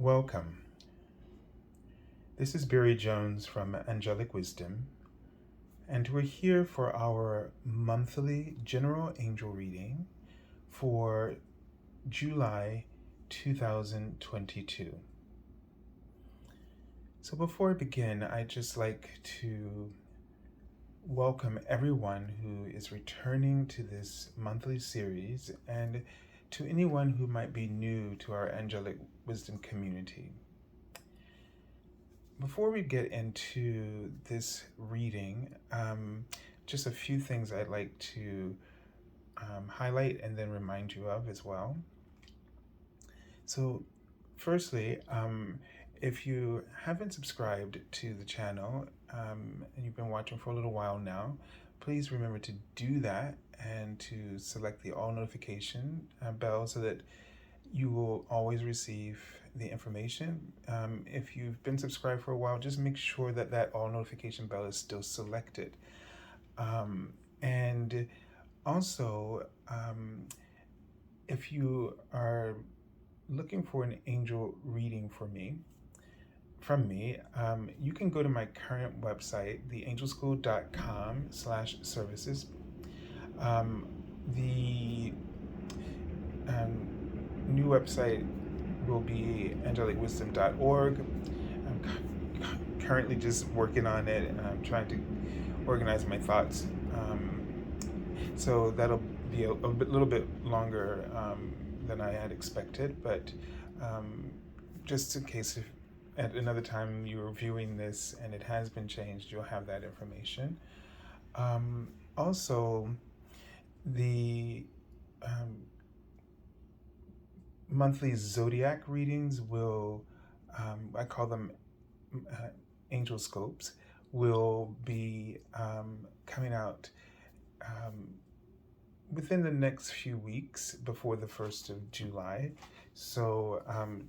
Welcome. This is Barry Jones from Angelic Wisdom, and we're here for our monthly general angel reading for July 2022. So before I begin, I'd just like to welcome everyone who is returning to this monthly series and to anyone who might be new to our Angelic Wisdom community. Before we get into this reading, just a few things I'd like to highlight and then remind you of as well. So firstly, if you haven't subscribed to the channel and you've been watching for a little while now, please remember to do that and to select the all notification bell so that you will always receive the information. If you've been subscribed for a while, just make sure that that all notification bell is still selected. And also, if you are looking for an angel reading from me, you can go to my current website, theangelschool.com/services. The new website will be angelicwisdom.org. I'm currently just working on it, and I'm trying to organize my thoughts. So that'll be a little bit longer than I had expected, but just in case if at another time you're viewing this and it has been changed, you'll have that information. Also, the monthly zodiac readings will, I call them angel scopes, will be coming out within the next few weeks before the 1st of July. So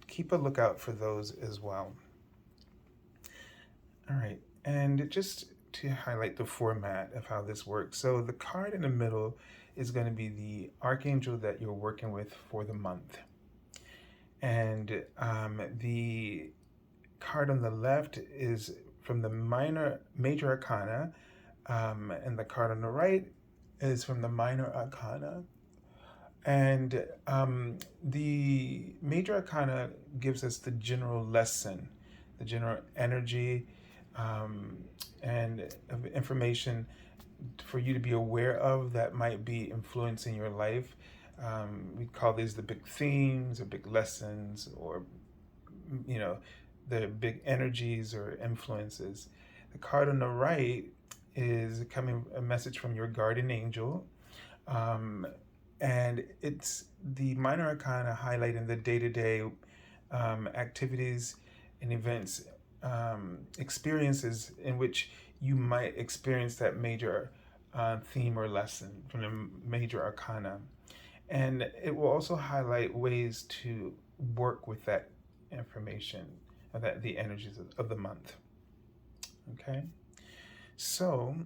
keep a lookout for those as well. All right, and just to highlight the format of how this works. So the card in the middle is going to be the Archangel that you're working with for the month. And the card on the left is from the Major Arcana, and the card on the right is from the Minor Arcana. And the Major Arcana gives us the general lesson, the general energy, and information for you to be aware of that might be influencing your life. We call these the big themes or big lessons, or the big energies or influences. The card on the right is a message from your guardian angel, and it's the Minor Arcana highlighting the day-to-day activities and events, experiences in which you might experience that major theme or lesson from the Major Arcana. And it will also highlight ways to work with that information, the energies of the month. Okay, so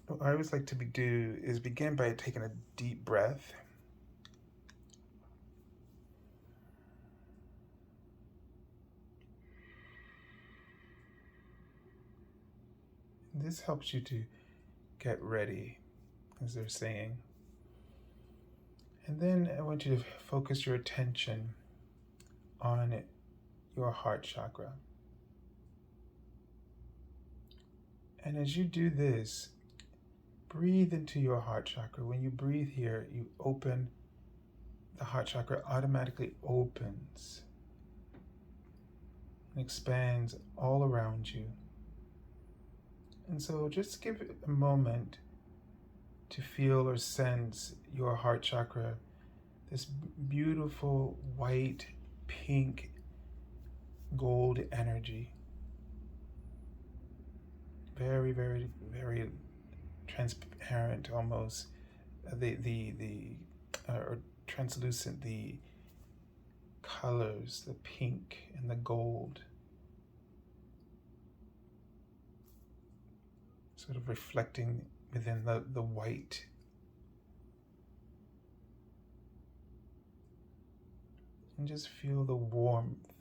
what I always like to do is begin by taking a deep breath. This helps you to get ready, as they're saying. And then I want you to focus your attention on your heart chakra. And as you do this, breathe into your heart chakra. When you breathe here, you open, the heart chakra automatically opens and expands all around you. And so just give it a moment to feel or sense your heart chakra, this beautiful white, pink, gold energy. Very, very, very transparent almost, or translucent, the colors, the pink and the gold, sort of reflecting within the white. And just feel the warmth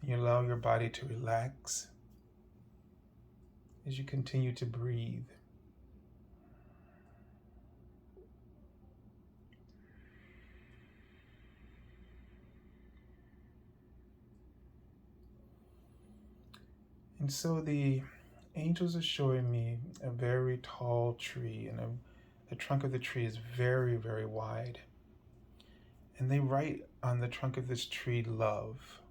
You allow your body to relax as you continue to breathe. And so the angels are showing me a very tall tree, and the trunk of the tree is very, very wide. And they write on the trunk of this tree, love.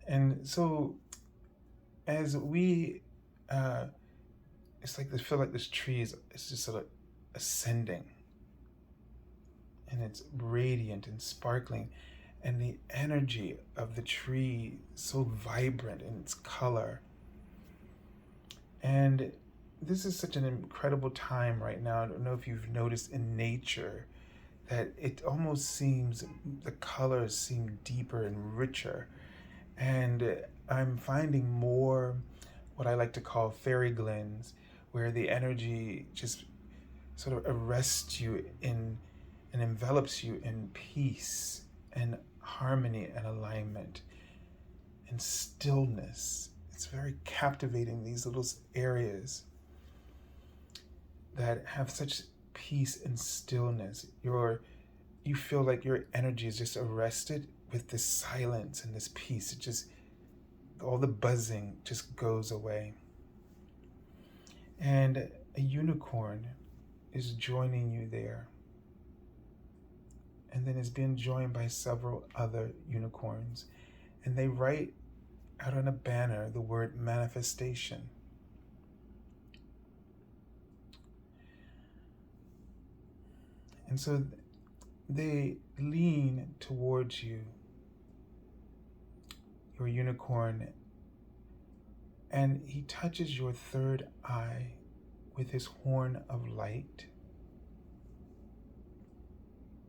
And so as we, it's like, I feel like this tree is just sort of ascending. And it's radiant and sparkling. And the energy of the tree so vibrant in its color. And this is such an incredible time right now. I don't know if you've noticed in nature that it almost seems, the colors seem deeper and richer. And I'm finding more what I like to call fairy glens, where the energy just sort of arrests you in and envelops you in peace and harmony and alignment and stillness. It's very captivating, these little areas that have such peace and stillness. You feel like your energy is just arrested with this silence and this peace. It just, all the buzzing just goes away. And a unicorn is joining you there. And then is being joined by several other unicorns. And they write out on a banner the word manifestation. And so they lean towards you, your unicorn, and he touches your third eye with his horn of light.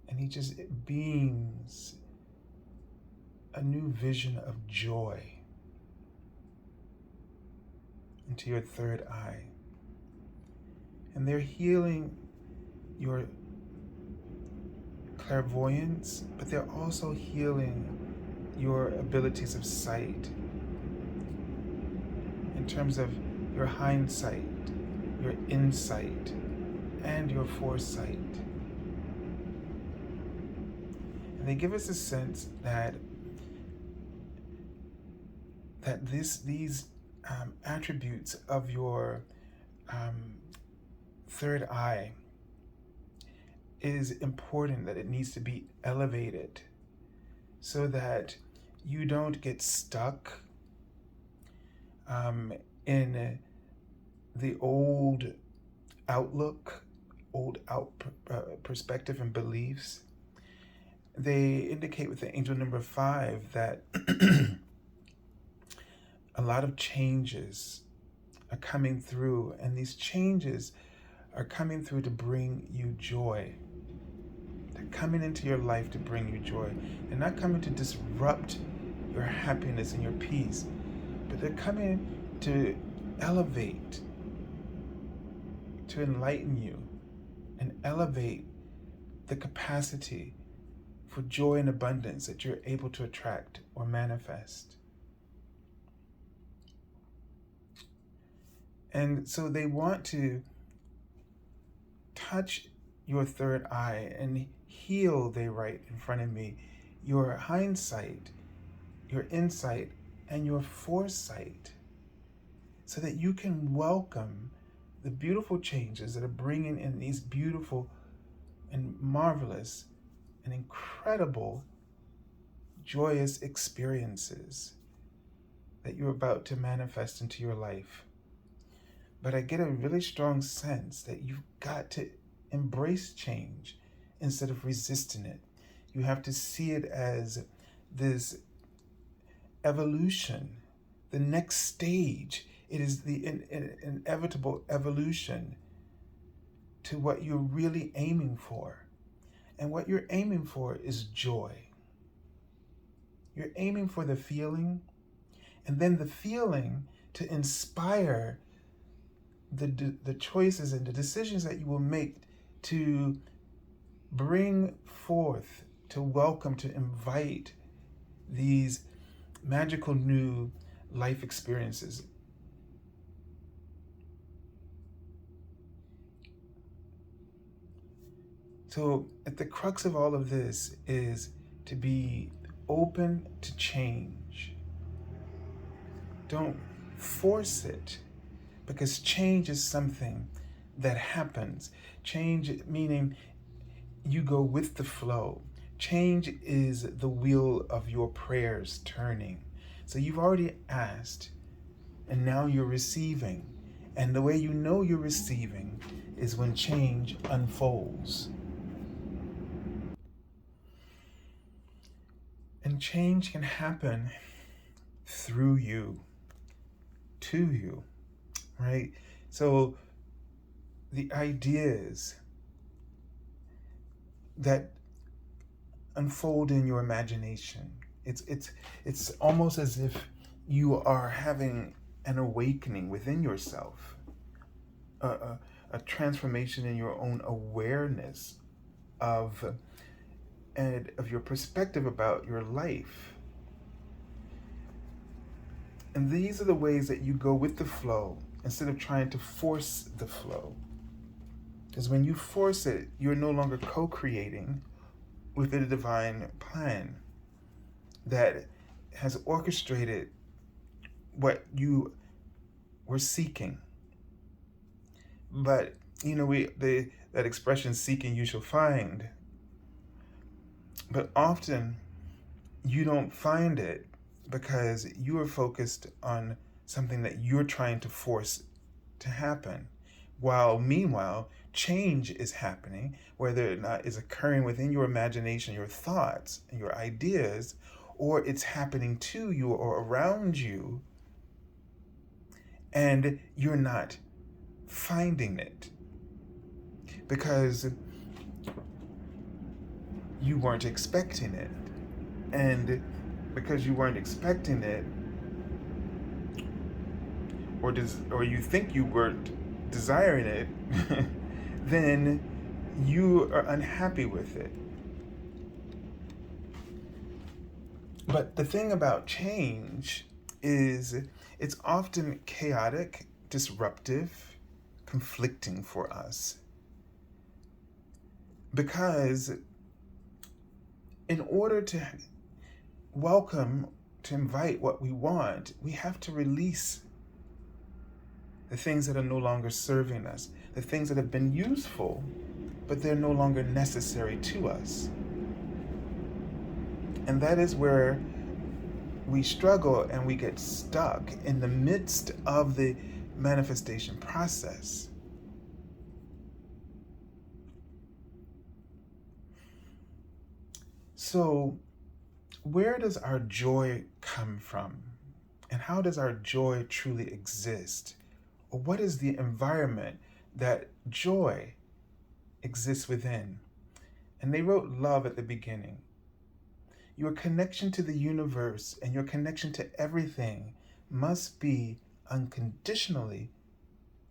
And he just beams a new vision of joy into your third eye. And they're healing your clairvoyance, but they're also healing your abilities of sight in terms of your hindsight, your insight, and your foresight. And they give us a sense that these attributes of your third eye is important, that it needs to be elevated so that you don't get stuck in the old outlook, perspective and beliefs. They indicate with the angel number 5 that a lot of changes are coming through, and these changes are coming through to bring you joy. They're coming into your life to bring you joy. They're not coming to disrupt your happiness and your peace, but they're coming to elevate, to enlighten you, and elevate the capacity for joy and abundance that you're able to attract or manifest. And so they want to touch your third eye and heal, they write in front of me, your hindsight, your insight, and your foresight, so that you can welcome the beautiful changes that are bringing in these beautiful and marvelous and incredible, joyous experiences that you're about to manifest into your life. But I get a really strong sense that you've got to embrace change instead of resisting it. You have to see it as this evolution, the next stage. It is the inevitable evolution to what you're really aiming for. And what you're aiming for is joy. You're aiming for the feeling, and then the feeling to inspire the choices and the decisions that you will make to bring forth, to welcome, to invite these magical new life experiences. So at the crux of all of this is to be open to change. Don't force it, because change is something that happens. Change meaning you go with the flow. Change is the wheel of your prayers turning. So you've already asked, and now you're receiving. And the way you know you're receiving is when change unfolds. And change can happen through you, to you, right? So the ideas that unfold in your imagination, it's almost as if you are having an awakening within yourself, a transformation in your own awareness of your perspective about your life. And these are the ways that you go with the flow instead of trying to force the flow. Because when you force it, you're no longer co-creating with the divine plan that has orchestrated what you were seeking. But, that expression, seeking you shall find. But often you don't find it because you are focused on something that you're trying to force to happen. While meanwhile, change is happening, whether or not it's occurring within your imagination, your thoughts, and your ideas, or it's happening to you or around you, and you're not finding it because you weren't expecting it. And because you weren't expecting it, or you think you weren't desiring it, then you are unhappy with it. But the thing about change is it's often chaotic, disruptive, conflicting for us. Because in order to welcome, to invite what we want, we have to release the things that are no longer serving us, the things that have been useful, but they're no longer necessary to us. And that is where we struggle and we get stuck in the midst of the manifestation process. So, where does our joy come from? And how does our joy truly exist? Or what is the environment that joy exists within? And they wrote love at the beginning. Your connection to the universe and your connection to everything must be unconditionally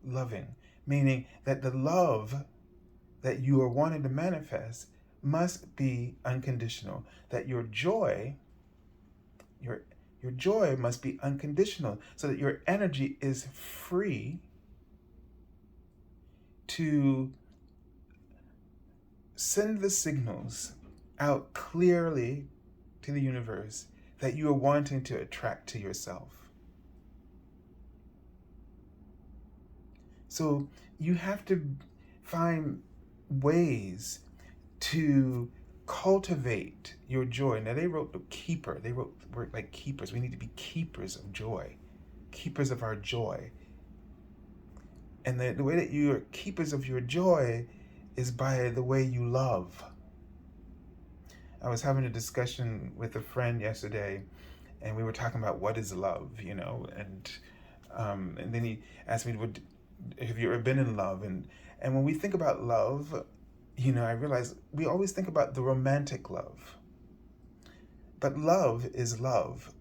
loving, meaning that the love that you are wanting to manifest must be unconditional, that your joy must be unconditional, so that your energy is free to send the signals out clearly to the universe that you are wanting to attract to yourself. So you have to find ways to cultivate your joy. Now they wrote the keeper. They wrote the word like keepers. We need to be keepers of joy, keepers of our joy. And the way that you are keepers of your joy is by the way you love. I was having a discussion with a friend yesterday, and we were talking about what is love, and then he asked me, have you ever been in love? And when we think about love, I realize we always think about the romantic love. But love is love.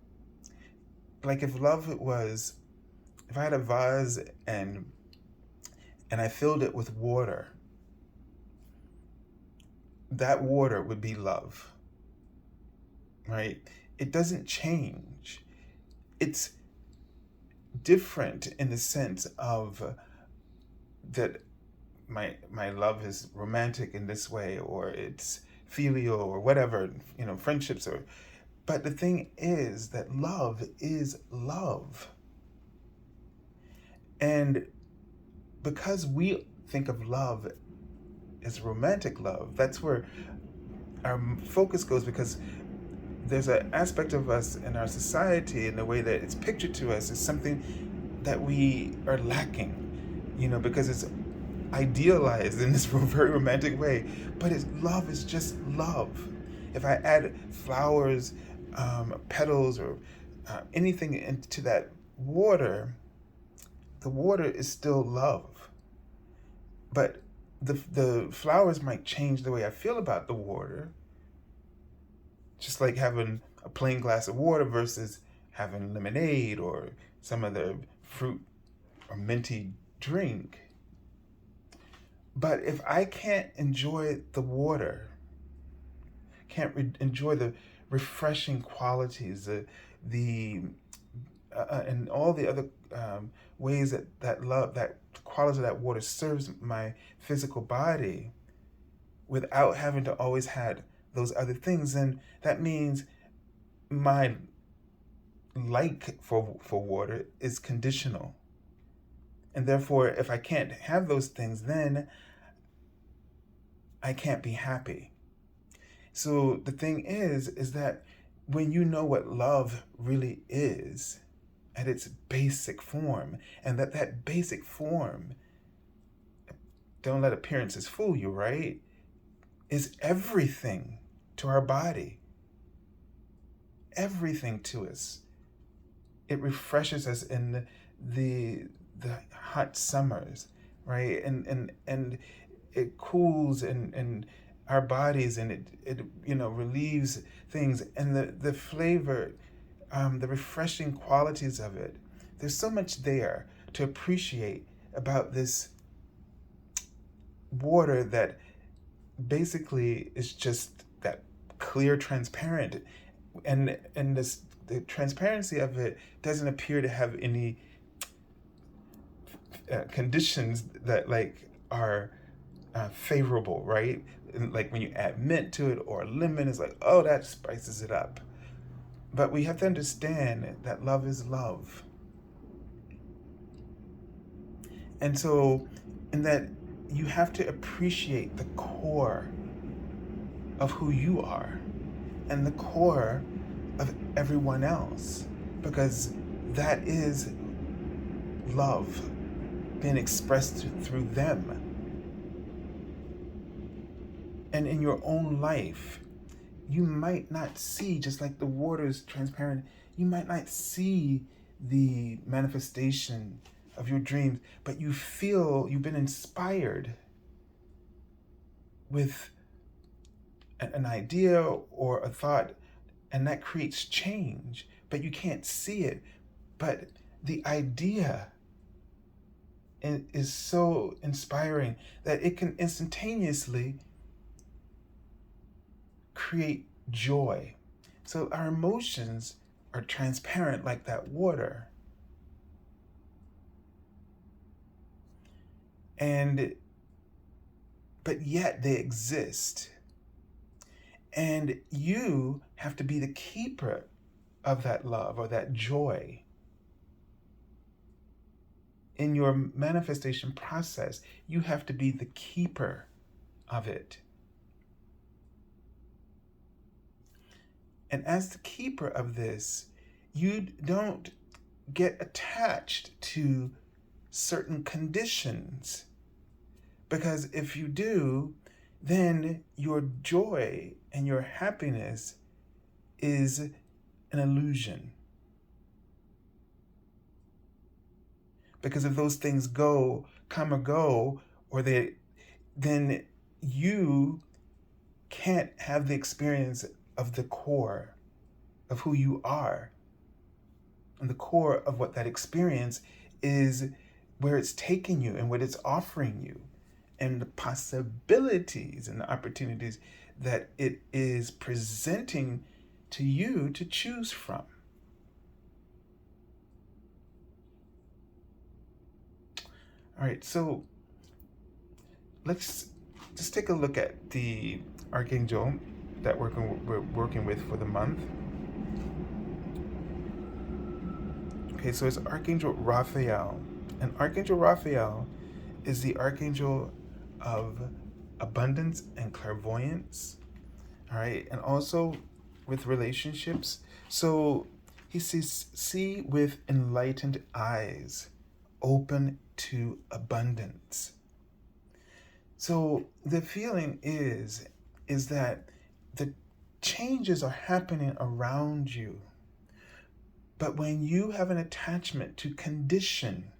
Like if I had a vase and I filled it with water, that water would be love. right? It doesn't change. It's different in the sense of that my love is romantic in this way, or it's filial, or whatever, friendships, or but the thing is that love is love. And because we think of love as romantic love, that's where our focus goes, because there's an aspect of us in our society, in the way that it's pictured to us, is something that we are lacking, because it's idealized in this very romantic way. But love is just love. If I add flowers, petals, or anything into that water, the water is still love. But the flowers might change the way I feel about the water, just like having a plain glass of water versus having lemonade or some other fruit or minty drink. But if I can't enjoy the water, can't enjoy the refreshing qualities, the and all the other ways that love, that quality of that water serves my physical body, without having to always had those other things, then that means my like for water is conditional. And therefore, if I can't have those things, then I can't be happy. So the thing is that when you know what love really is at its basic form, and that basic form, don't let appearances fool you, right, is everything to our body, everything to us. It refreshes us in the hot summers, right? And it cools and our bodies, and it relieves things, and the flavor, the refreshing qualities of it. There's so much there to appreciate about this water that basically is just that clear, transparent, and the transparency of it doesn't appear to have any conditions that are favorable, right? And like when you add mint to it or lemon, it's like, oh, that spices it up. But we have to understand that love is love. And so, in that, you have to appreciate the core of who you are and the core of everyone else, because that is love being expressed through them. And in your own life, you might not see, just like the water is transparent, you might not see the manifestation of your dreams, but you feel you've been inspired with an idea or a thought, and that creates change, but you can't see it. But the idea is so inspiring that it can instantaneously create joy. So our emotions are transparent like that water. But yet they exist. And you have to be the keeper of that love or that joy. In your manifestation process, you have to be the keeper of it. And as the keeper of this, you don't get attached to certain conditions. Because if you do, then your joy and your happiness is an illusion. Because if those things come or go, then you can't have the experience of the core of who you are. And the core of what that experience is, where it's taking you and what it's offering you, and the possibilities and the opportunities that it is presenting to you to choose from. All right, so let's just take a look at the Archangel that we're working with for the month. Okay, so it's Archangel Raphael. And Archangel Raphael is the Archangel of abundance and clairvoyance. All right, and also with relationships. So he says, see with enlightened eyes, open to abundance. So the feeling is that the changes are happening around you. But when you have an attachment to condition,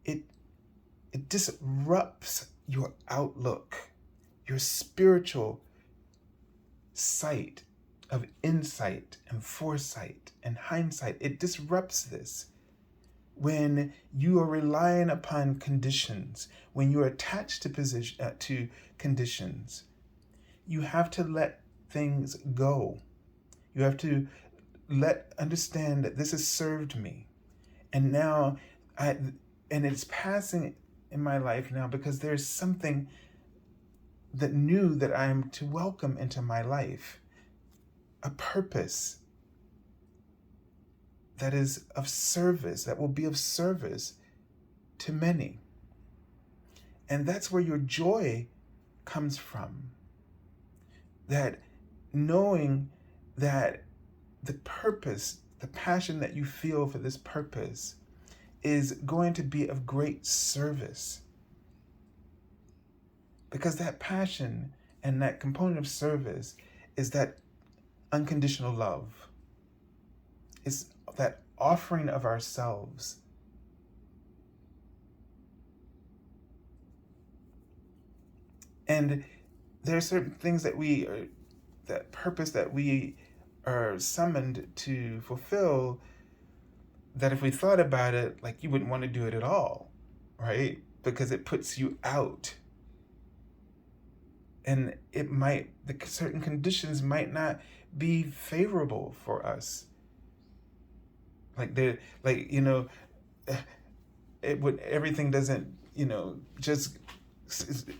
it disrupts your outlook, your spiritual sight of insight and foresight and hindsight. It disrupts this. When you are relying upon conditions, when you're attached to conditions, you have to let things go. You have to understand that this has served me, and now and it's passing in my life now because there's something that new that I'm to welcome into my life, a purpose that is of service, that will be of service to many. And that's where your joy comes from. That knowing that the purpose, the passion that you feel for this purpose is going to be of great service. Because that passion and that component of service is that unconditional love. It's that offering of ourselves. And there are certain things that purpose that we are summoned to fulfill, that if we thought about it, like, you wouldn't want to do it at all, right? Because it puts you out. And the certain conditions might not be favorable for us. Everything doesn't, just,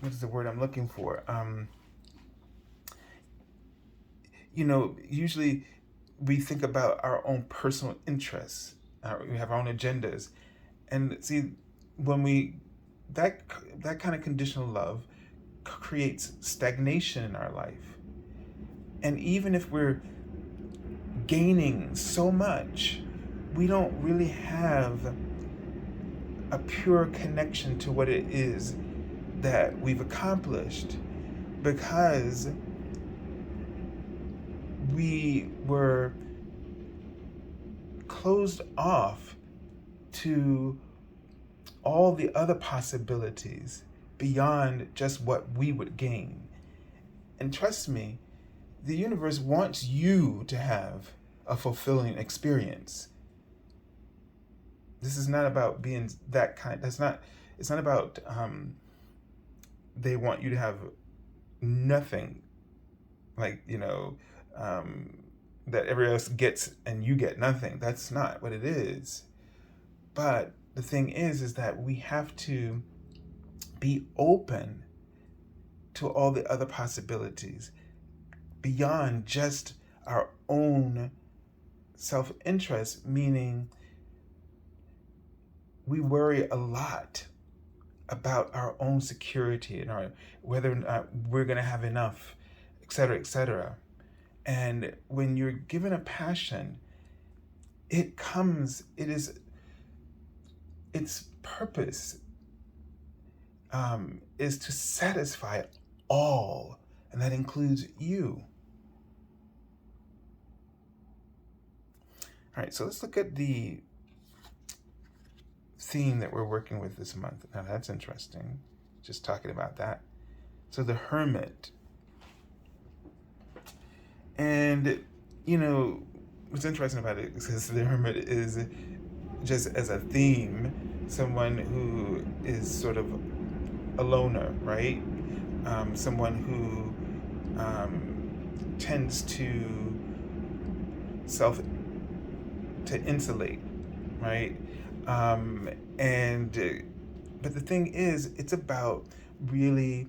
what's the word I'm looking for? Usually we think about our own personal interests. We have our own agendas. And see, when that kind of conditional love creates stagnation in our life. And even if we're gaining so much, we don't really have a pure connection to what it is that we've accomplished, because we were closed off to all the other possibilities beyond just what we would gain. And trust me, the universe wants you to have a fulfilling experience. This is not about being that kind. It's not about they want you to have nothing, that everybody else gets and you get nothing. That's not what it is. But the thing is that we have to be open to all the other possibilities beyond just our own self-interest, meaning we worry a lot about our own security and whether or not we're going to have enough, et cetera, et cetera. And when you're given a passion, its purpose is to satisfy all, and that includes you. All right, so let's look at the theme that we're working with this month. Now that's interesting, just talking about that. So the Hermit. And, what's interesting about it is the Hermit is, just as a theme, someone who is sort of a loner, right? Someone who tends to self to insulate, right? Um, and but the thing is, it's about really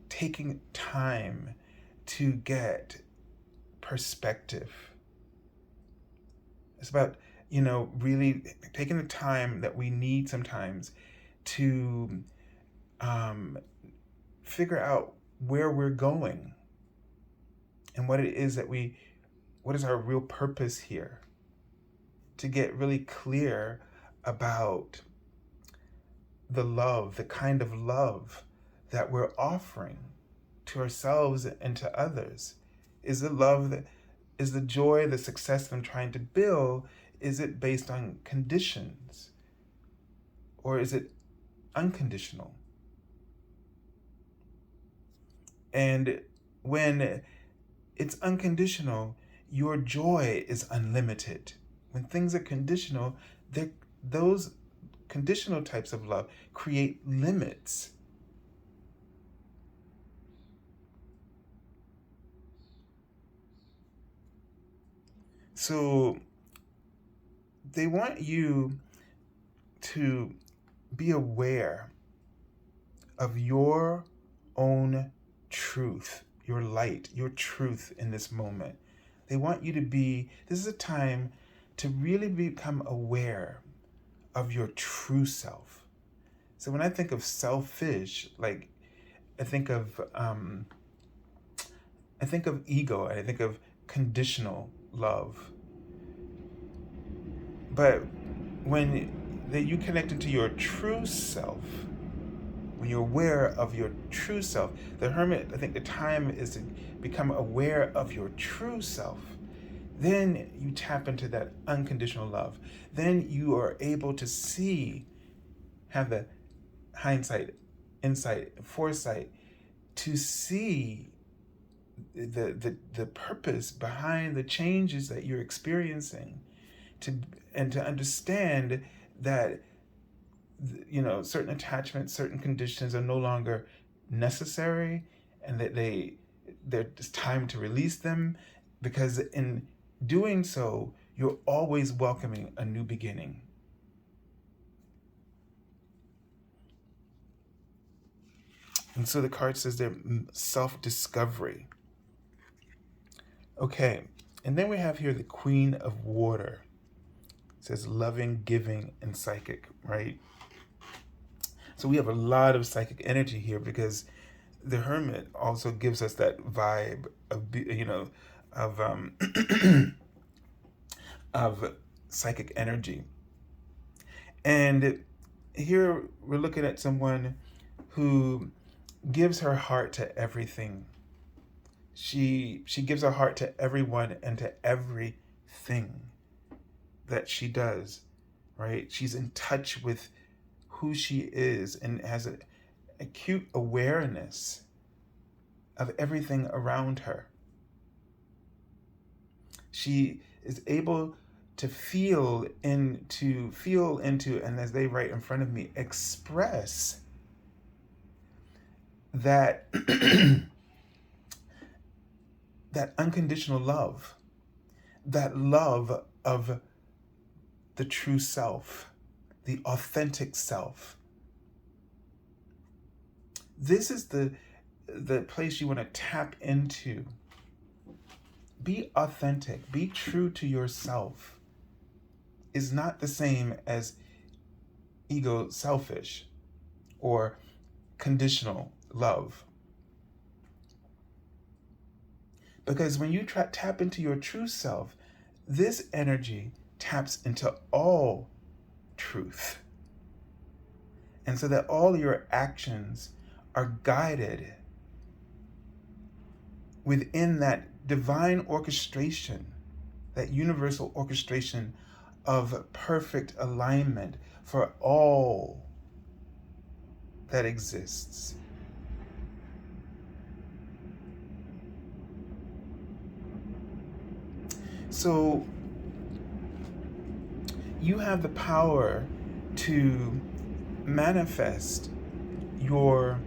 taking time to get perspective. It's about, really taking the time that we need sometimes to um, figure out where we're going and what it is what is our real purpose here, to get really clear about the kind of love that we're offering to ourselves and to others. Is the love that is the joy, the success that I'm trying to build, is it based on conditions or is it unconditional? And when it's unconditional, your joy is unlimited. When things are conditional, those conditional types of love create limits. So they want you to be aware of your own truth, your light, your truth in this moment. They want you this is a time to really become aware of your true self. So when I think of selfish, like I think of ego, and I think of conditional love. But when you connect into your true self, when you're aware of your true self, the Hermit, I think the time is to become aware of your true self. Then you tap into that unconditional love. Then you are able to have the hindsight, insight, foresight to see the purpose behind the changes that you're experiencing, and to understand that certain attachments, certain conditions are no longer necessary, and that there's time to release them, because in doing so, you're always welcoming a new beginning. And so the card says they're self-discovery. Okay, and then we have here the Queen of Water. It says loving, giving, and psychic, right? So we have a lot of psychic energy here, because the Hermit also gives us that vibe of of psychic energy. And here we're looking at someone who gives her heart to everything. She gives her heart to everyone and to everything that she does, right? She's in touch with who she is and has an acute awareness of everything around her. She is able to feel into, and as they write in front of me, express that that unconditional love, that love of the true self, the authentic self. This is the place you want to tap into. Be authentic, be true to yourself is not the same as ego selfish or conditional love. Because when you tap into your true self, this energy taps into all truth. And so that all your actions are guided within that divine orchestration, that universal orchestration of perfect alignment for all that exists. So you have the power to manifest your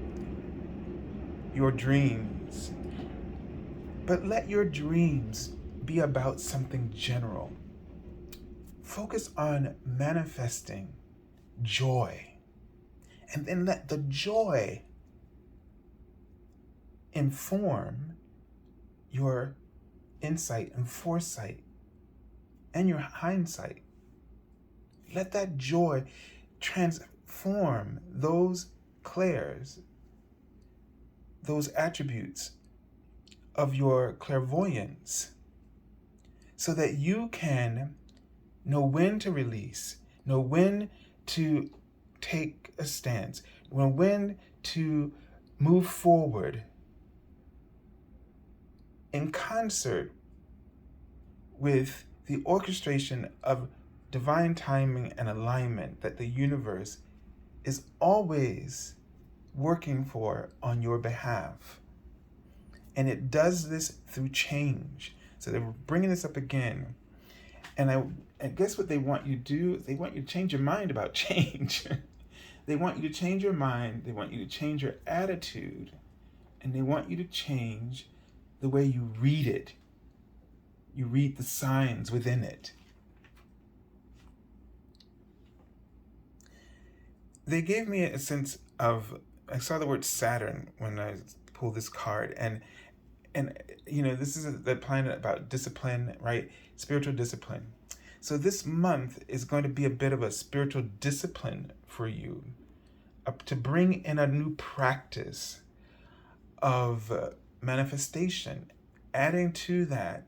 dreams, but let your dreams be about something general. Focus on manifesting joy. And then let the joy inform your insight and foresight and your hindsight. Let that joy transform those clairs, those attributes of your clairvoyance, so that you can know when to release, know when to take a stance, know when to move forward in concert with the orchestration of divine timing and alignment that the universe is always working for on your behalf. And it does this through change. So they're bringing this up again. And I guess what they want you to do, they want you to change your mind about change. They want you to change your mind. They want you to change your attitude. And they want you to change the way you read it. You read the signs within it. They gave me a sense of, I saw the word Saturn when I pulled this card, and you know, this is the planet about discipline, right? Spiritual discipline. So this month is going to be a bit of a spiritual discipline for you, to bring in a new practice of manifestation, adding to that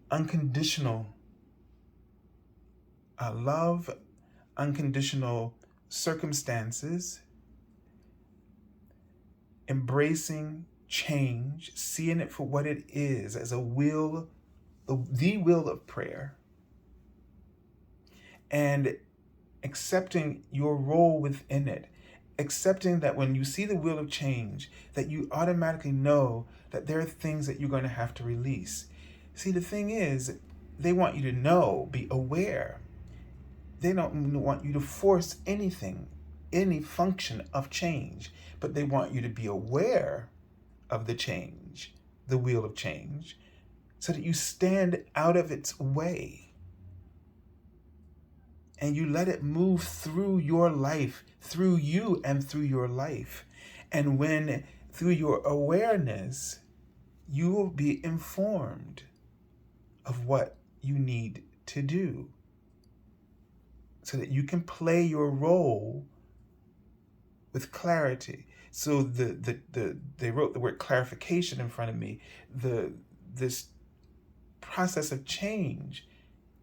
unconditional love, unconditional circumstances, embracing change, seeing it for what it is, as a will, the will of prayer, and accepting your role within it, accepting that when you see the wheel of change, that you automatically know that there are things that you're going to have to release. See, the thing is, they want you to know, be aware. They don't want you to force anything, any function of change, but they want you to be aware of the change, the wheel of change, so that you stand out of its way and you let it move through your life, through you and through your life. And when, through your awareness, you will be informed of what you need to do, so that you can play your role with clarity. So they wrote the word clarification in front of me. This process of change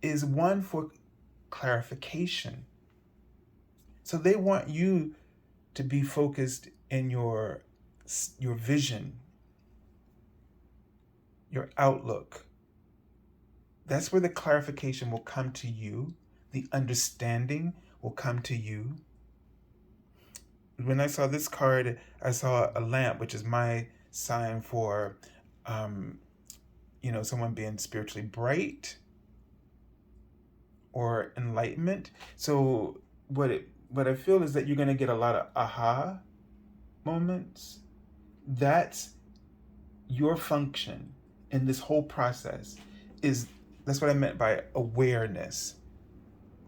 is one for clarification. So they want you to be focused in your vision, your outlook. That's where the clarification will come to you. The understanding will come to you. When I saw this card, I saw a lamp, which is my sign for, someone being spiritually bright or enlightenment. So what I feel is that you're going to get a lot of aha moments. That's your function in this whole process. That's what I meant by awareness.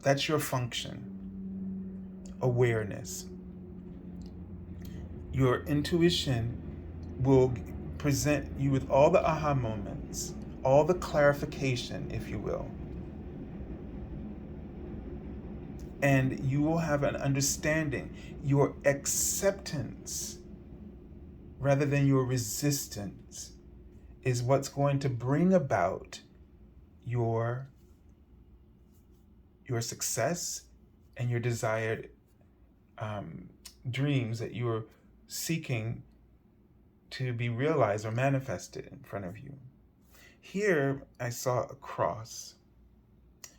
That's your function. Awareness. Your intuition will present you with all the aha moments, all the clarification, if you will. And you will have an understanding. Your acceptance, rather than your resistance, is what's going to bring about your success and your desired dreams that you're seeking to be realized or manifested in front of you. Here I saw a cross,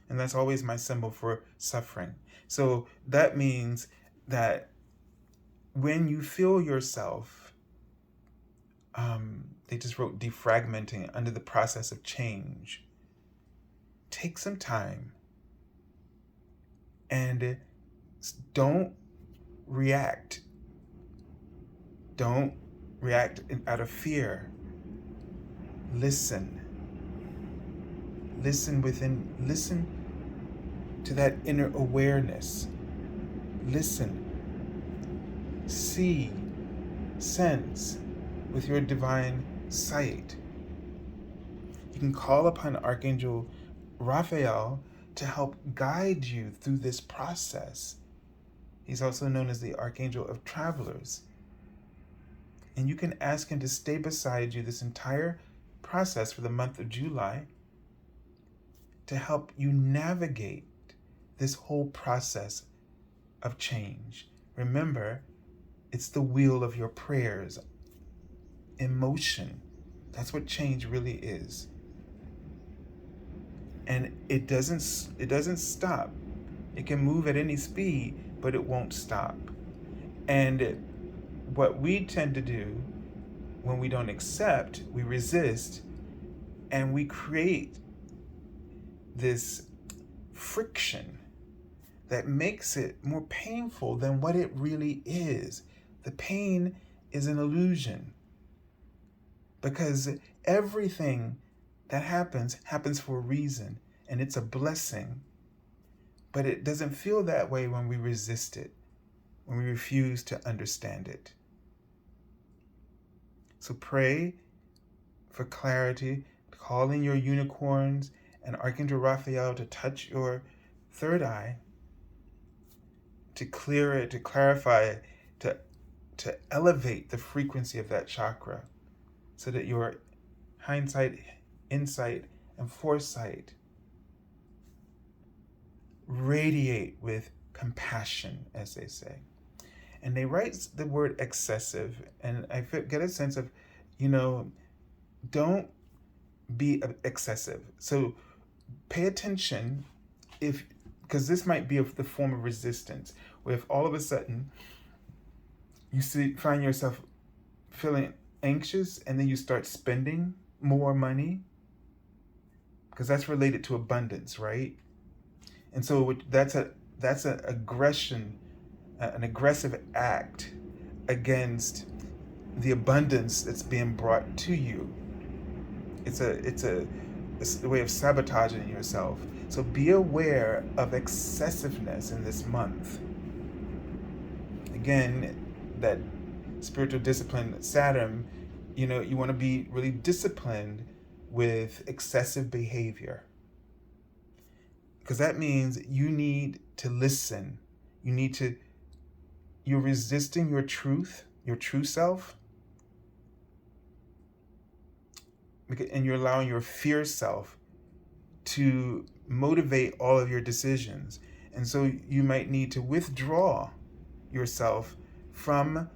and that's always my symbol for suffering. So that means that when you feel yourself, they just wrote defragmenting under the process of change, take some time and don't react. Don't react out of fear. Listen. Listen to that inner awareness. Listen. See, sense with your divine sight. You can call upon Archangel Raphael to help guide you through this process. He's also known as the Archangel of Travelers. And you can ask him to stay beside you this entire process for the month of July to help you navigate this whole process of change. Remember, it's the wheel of your prayers in motion. That's what change really is. And it doesn't stop. It can move at any speed, but it won't stop. And what we tend to do when we don't accept, we resist, and we create this friction that makes it more painful than what it really is. The pain is an illusion, because everything that happens for a reason, and it's a blessing. But it doesn't feel that way when we resist it, when we refuse to understand it. So pray for clarity, call in your unicorns and Archangel Raphael to touch your third eye, to clear it, to clarify it, to elevate the frequency of that chakra so that your hindsight, insight, and foresight radiate with compassion, as they say. And they write the word excessive, and I get a sense of, don't be excessive. So pay attention because this might be the form of resistance, where if all of a sudden you find yourself feeling anxious and then you start spending more money, because that's related to abundance, right? And so that's an aggression, an aggressive act against the abundance that's being brought to you. It's a way of sabotaging yourself. So be aware of excessiveness in this month. Again, that spiritual discipline, Saturn, you want to be really disciplined with excessive behavior. Because that means you need to listen. You're resisting your truth, your true self. And you're allowing your fear self to motivate all of your decisions. And so you might need to withdraw yourself from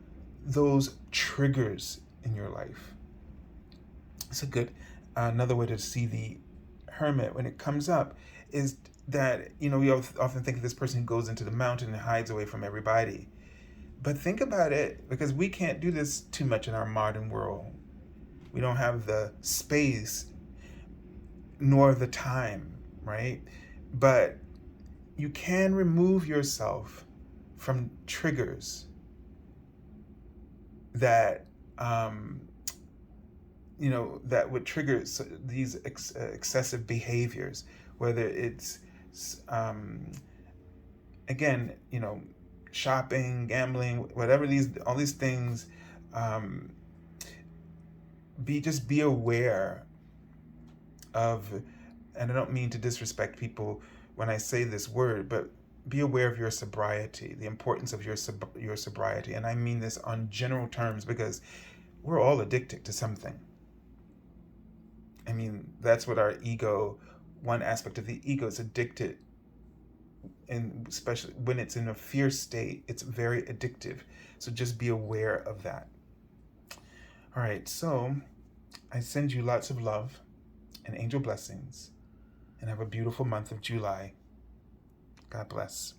those triggers in your life. It's another way to see the Hermit when it comes up is that, we often think of this person who goes into the mountain and hides away from everybody. But think about it, because we can't do this too much in our modern world. We don't have the space nor the time, right? But you can remove yourself from triggers that that would trigger these excessive behaviors, whether it's shopping, gambling, whatever all these things. Be aware of, and I don't mean to disrespect people when I say this word, but be aware of your sobriety, the importance of your sobriety. And I mean this on general terms, because we're all addicted to something. I mean, that's what our ego, one aspect of the ego is addicted, and especially when it's in a fear state, it's very addictive. So just be aware of that. All right, so I send you lots of love and angel blessings, and have a beautiful month of July. God bless.